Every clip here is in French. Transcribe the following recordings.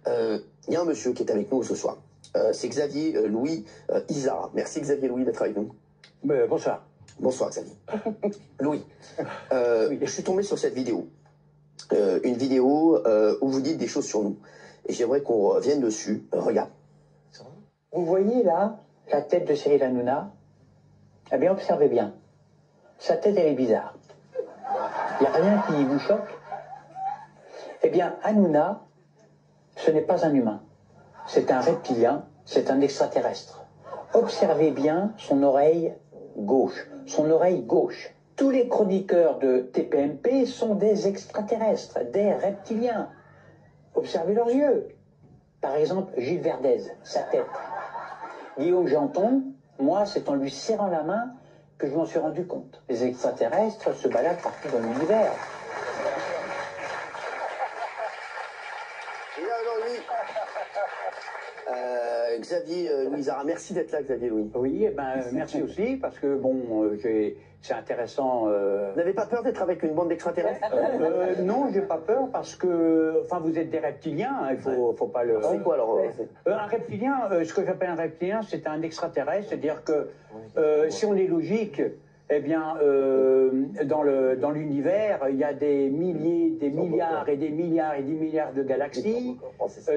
Il y a un monsieur qui est avec nous ce soir. C'est Xavier Louis Isara. Merci Xavier Louis d'être avec nous. Bonsoir. Bonsoir Xavier. Louis, je suis tombé sur cette vidéo. Une vidéo où vous dites des choses sur nous. Et j'aimerais qu'on revienne dessus. Regarde. Vous voyez là la tête de Cyril Hanouna? Eh bien, observez bien. Sa tête, elle est bizarre. Il n'y a rien qui vous choque? Eh bien, Hanouna, ce n'est pas un humain. C'est un reptilien, c'est un extraterrestre. Observez bien son oreille gauche. Son oreille gauche. Tous les chroniqueurs de TPMP sont des extraterrestres, des reptiliens. Observez leurs yeux. Par exemple, Gilles Verdez, sa tête. Guillaume Janton, moi, c'est en lui serrant la main que je m'en suis rendu compte. Les extraterrestres se baladent partout dans l'univers. Et là, aujourd'hui, Xavier Louis Isara, merci d'être là, Xavier Louis. Oui, eh ben, merci aussi, parce que, bon, c'est intéressant. Vous n'avez pas peur d'être avec une bande d'extraterrestres? Non, j'ai pas peur, parce que, enfin, vous êtes des reptiliens, hein, il faut pas le... C'est quoi, alors Un reptilien, ce que j'appelle un reptilien, c'est un extraterrestre, c'est-à-dire que, si on est logique, eh bien, dans l'univers, il y a des milliers, des milliards et des milliards et des milliards de galaxies.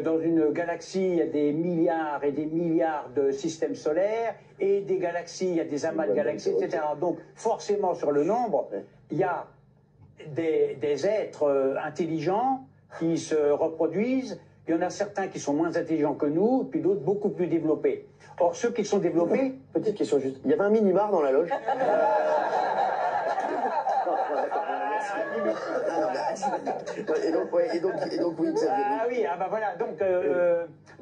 Dans une galaxie, il y a des milliards et des milliards de systèmes solaires. Et des galaxies, il y a des amas de galaxies, etc. Donc, forcément, sur le nombre, il y a des êtres intelligents qui se reproduisent. Il y en a certains qui sont moins intelligents que nous, puis d'autres beaucoup plus développés. Or, ceux qui sont développés... Petite question juste. Il y avait un mini-bar dans la loge? Et donc, oui, Xavier. Ah oui, ah bah voilà.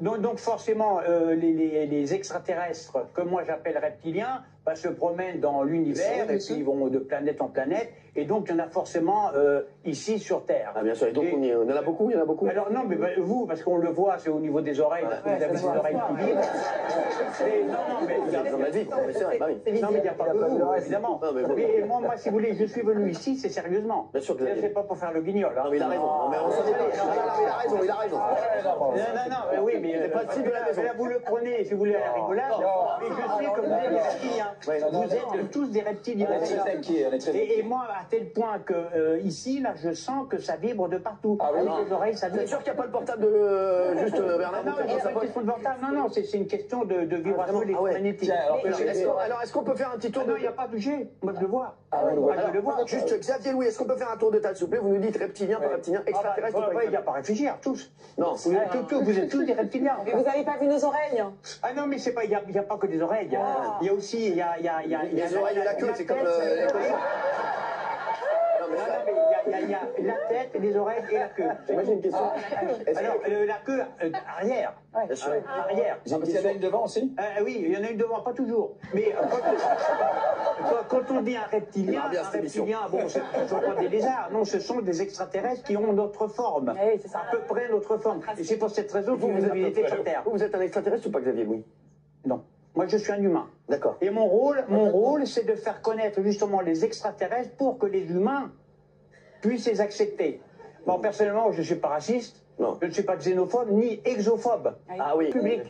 Donc forcément, les extraterrestres, que moi j'appelle reptiliens, se promènent dans l'univers et puis ils vont de planète en planète. Et donc il y en a forcément ici sur Terre. Ah bien sûr. Et donc il y en a beaucoup, il y en a beaucoup. Alors non, mais vous, parce qu'on le voit, c'est au niveau des oreilles, parce que vous avez des oreilles qui vibrent. Non, mais il y a dans ma vie. Non, mais il n'y a pas que vous, évidemment. Mais moi, si vous voulez, je suis venu ici, c'est sérieusement. Bien sûr que c'est pas pour faire le guignol. Hein. Non, mais il a raison. Non, mais on s'en est pas. Il a raison. Non, oui, mais pas le type de la maison. là, vous le prenez, si vous voulez, à la rigolade. Mais je sais que vous êtes des reptiliens. Vous êtes tous des reptiliens. Et moi, à tel point que ici, là, je sens que ça vibre de partout. Ah oui, les oreilles, ça vibre. C'est sûr qu'il n'y a pas le portable de juste Bernard? Non, il n'y a pas de question de portable. Non, c'est une question de vibration électromagnétique. Alors, est-ce qu'on peut faire un petit tour de... Non, il n'y a pas de G. Moi, je le vois. Je le vois. Juste, Xavier Louis, est-ce qu'on peut faire un tour de table, s'il vous plaît? Vous nous dites reptilien, pas reptilien, extraterrestre ou pas? Il n'y a pas à réfléchir, tous. Non. Vous êtes tous des reptiliens. Mais vous n'avez pas vu nos oreilles? Ah non, mais il n'y a pas que des oreilles. Il y a aussi... Les oreilles et la queue, c'est comme... Il y a la tête, les oreilles et la queue. Moi j'ai une question. Alors, la queue arrière. Bien sûr. Arrière. Il y en a une devant aussi? Oui, il y en a une devant, pas toujours. Mais quand on dit un reptilien, bon, ce ne sont pas des lézards, non, ce sont des extraterrestres qui ont notre forme. Oui, c'est ça. À peu près notre forme. Et c'est pour cette raison que vous avez été sur Terre. Vous êtes un extraterrestre ou pas, Xavier Louis? Non. Moi, je suis un humain. D'accord. Et mon rôle, c'est de faire connaître justement les extraterrestres pour que les humains puissent les accepter. Bon, personnellement, je ne suis pas raciste, non. Je ne suis pas xénophobe, ni exophobe. Ah oui. Public.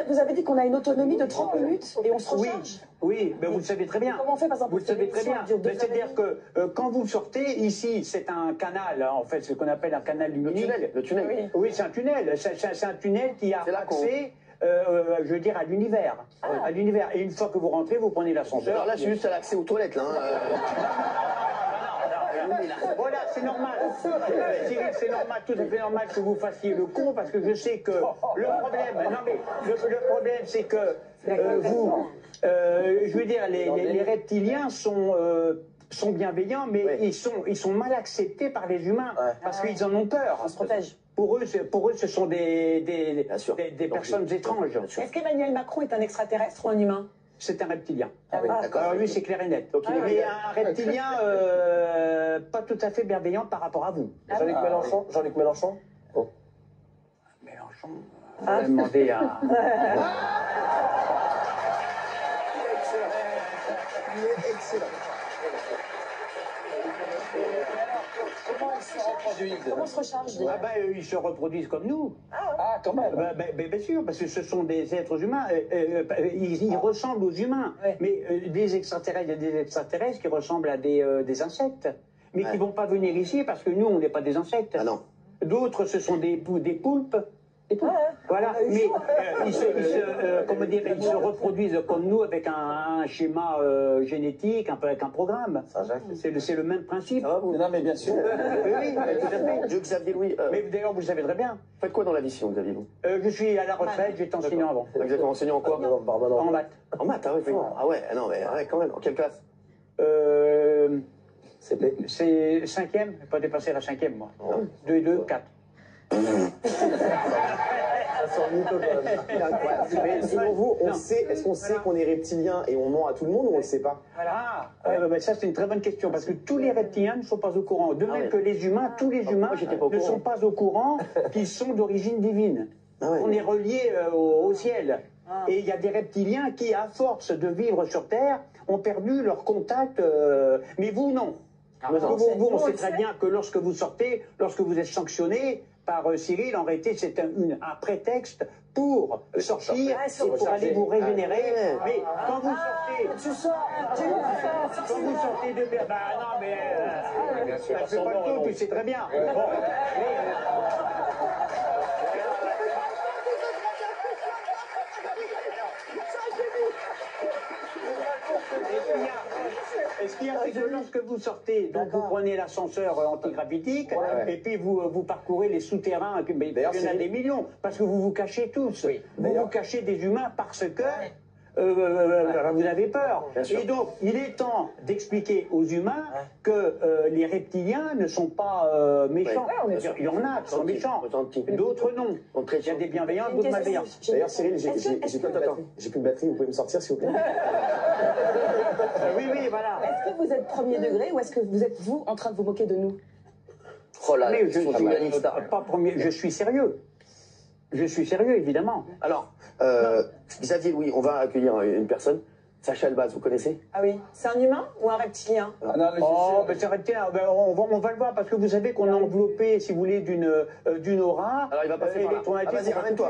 Vous avez dit qu'on a une autonomie de 30 minutes et on se recharge. Oui, mais vous le savez très bien. Comment on fait, par exemple? Vous le savez très bien. C'est-à-dire que quand vous sortez, ici, c'est un canal, hein, en fait, c'est ce qu'on appelle un canal luminique. Le tunnel. Oui, c'est un tunnel. C'est un tunnel qui a accès... je veux dire, à l'univers. À l'univers. Et une fois que vous rentrez, vous prenez l'ascenseur. Alors là, j'ai juste à l'accès aux toilettes, là. Voilà, c'est normal. C'est normal, tout à fait normal que vous fassiez le con, parce que je sais que le problème, c'est que vous, je veux dire, les reptiliens sont bienveillants, mais ils sont mal acceptés par les humains, parce qu'ils en ont peur. On se protège. Pour eux, ce sont des personnes étranges. Est-ce qu'Emmanuel Macron est un extraterrestre ou un humain? C'est un reptilien. D'accord. Alors lui, c'est clair et net. Mais un reptilien pas tout à fait bienveillant par rapport à vous. Jean-Luc Mélenchon. Oh. Mélenchon, on va demander à... Il est excellent. Comment ils se reproduisent? Comment on se recharge? Ah ben, ils se reproduisent comme nous. Ah, quand même. Bien sûr, parce que ce sont des êtres humains. Ils ressemblent aux humains. Ouais. Mais des extraterrestres, il y a des extraterrestres qui ressemblent à des insectes. Mais qui ne vont pas venir ici parce que nous, on n'est pas des insectes. Ah non. D'autres, ce sont des poulpes. Voilà, mais ils se reproduisent comme nous avec un schéma génétique, un peu avec un programme. C'est le même principe. Ah, vous... Non, mais bien sûr. Oui, tout à fait. Je, Xavier Louis. Mais d'ailleurs, vous le savez très bien. Faites quoi dans la vie, sinon, Xavier Louis? Je suis à la retraite, j'étais enseignant avant. Exactement, enseignant en quoi? En maths. En maths, ah ouais, fort. Ah ouais, non, mais ouais, quand même. En quelle classe? C'est 5e, pas dépasser la 5e, moi. 2 et 2, 4. Mais selon vous, est-ce qu'on sait qu'on est reptilien et on ment à tout le monde ou on ne le sait pas? Voilà. Ça, c'est une très bonne question parce que tous les reptiliens ne sont pas au courant. De même que les humains, tous les humains ne sont pas au courant qu'ils sont d'origine divine. On est reliés au ciel. Et il y a des reptiliens qui, à force de vivre sur Terre, ont perdu leur contact. Mais vous, non. Vous, on sait très bien que lorsque vous sortez, lorsque vous êtes sanctionné par Cyril, en réalité, c'est un prétexte pour sortir et pour aller vous régénérer. Mais quand vous sortez... Quand vous sortez de... Bah non, mais... c'est pas le tout, tu sais très bien. Bon, ce qu'il y a, c'est que lorsque vous sortez, donc vous prenez l'ascenseur antigravitique, et puis vous parcourez les souterrains, mais il y en a des millions, parce que vous vous cachez tous. Vous vous cachez des humains parce que vous avez peur. Et donc, il est temps d'expliquer aux humains que les reptiliens ne sont pas méchants. Il y en a qui sont méchants, d'autres non. Il y a des bienveillants, d'autres malveillants. D'ailleurs, Cyril, j'ai plus de batterie, vous pouvez me sortir, s'il vous plaît? Oui, voilà. Est-ce que vous êtes premier degré ou est-ce que vous êtes, vous, en train de vous moquer de nous? Oh là, mais pas premier, je suis sérieux. Je suis sérieux, évidemment. Alors, Xavier Louis, on va accueillir une personne. Sacha Elbaz, vous connaissez? Ah oui. C'est un humain ou un reptilien? C'est un reptilien. On va le voir parce que vous savez qu'on est enveloppé, si vous voulez, d'une aura. Alors, il va passer par là. Ah, vas-y, ramène-toi.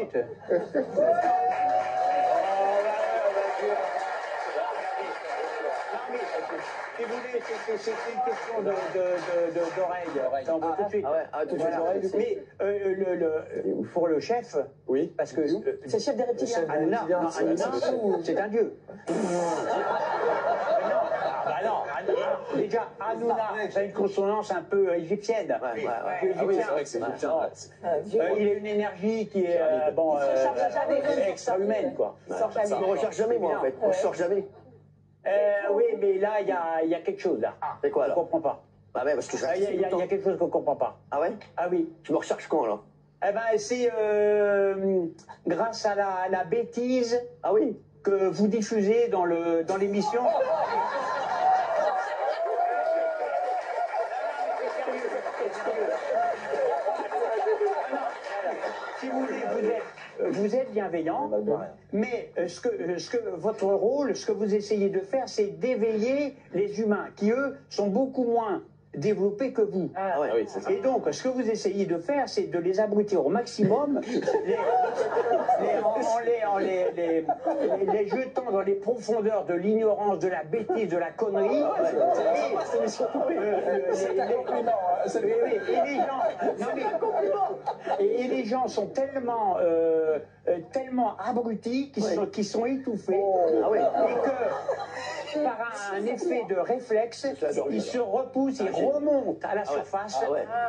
Si vous voulez, c'est une question d'oreille. Ça, on va tout de suite. Tout de suite. Mais pour le chef, oui, parce que c'est le chef des reptiliens. Hanouna, c'est un dieu. Déjà, Hanouna, ça a une consonance un peu égyptienne. Oui, c'est vrai que c'est égyptien. Il a une énergie qui est extra-humaine, quoi. Ça ne recherche jamais, moi, en fait. On ne sort jamais. Oui, mais là, il y a quelque chose, là. C'est quoi, alors? Je ne comprends pas. Bah ouais, parce que il y a quelque chose qu'on ne comprend pas. Ah ouais? Ah oui. Tu me recherches quand, alors? Eh ben, c'est grâce à la bêtise que vous diffusez dans l'émission. Si vous voulez, vous êtes bienveillant, mais votre rôle, ce que vous essayez de faire, c'est d'éveiller les humains, qui eux sont beaucoup moins développés que vous. Et donc, ce que vous essayez de faire, c'est de les abrutir au maximum, en les jetant dans les profondeurs de l'ignorance, de la bêtise, de la connerie. Et les gens sont tellement abrutis qu'ils sont étouffés. Et que par un effet de réflexe, ils se repoussent, ils remontent à la surface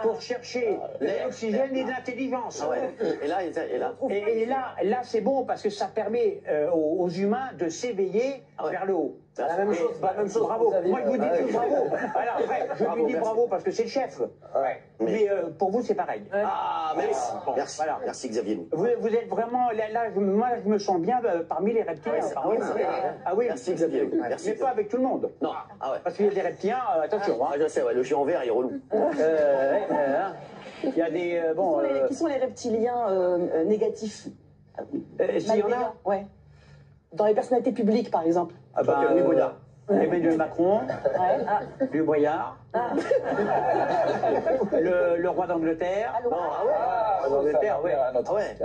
pour chercher l'oxygène et l'intelligence. Et là, c'est bon parce que ça permet aux humains de s'éveiller vers le haut. La même chose. Bravo. Moi, je vous dis tous bravo. Alors après, je lui dis bravo parce que c'est le chef. Mais pour vous, c'est pareil. Ah, merci. Merci, Xavier. Vous êtes vraiment... moi, je me sens bien parmi les reptiliens. Ah oui. Merci, Xavier. Mais pas avec tout le monde. Non. Parce qu'il y a des reptiliens, attention. Je sais, le géant vert, il est relou. Il y a des... Qui sont les reptiliens négatifs? S'il y en a? Ouais. Dans les personnalités publiques, par exemple. Louis Baudard. Emmanuel Macron, Ouais. Ah. Louis Boyard, Ah. le roi d'Angleterre. Allô. Angleterre, ouais. Ah ouais.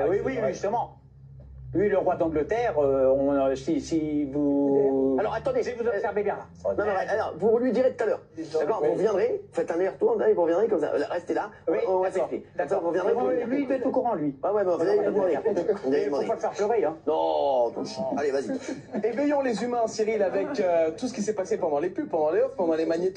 Oui, oui, justement. Lui, le roi d'Angleterre, si vous... Alors attendez, Si vous observez bien. non, non, alors, vous lui direz tout à l'heure. D'accord, vous reviendrez, faites un aller-retour, vous reviendrez comme ça. Restez là, on va s'expliquer. Comme ça, vous reviendrez. Lui, il est au courant, lui. Ah ouais, mais vous allez me demander. Vous allez Il me faut demander. pas le faire pleurer, hein. Non, allez, vas-y. Éveillons les humains, Cyril, avec tout ce qui s'est passé pendant les pubs, pendant les offres, pendant les magnétos.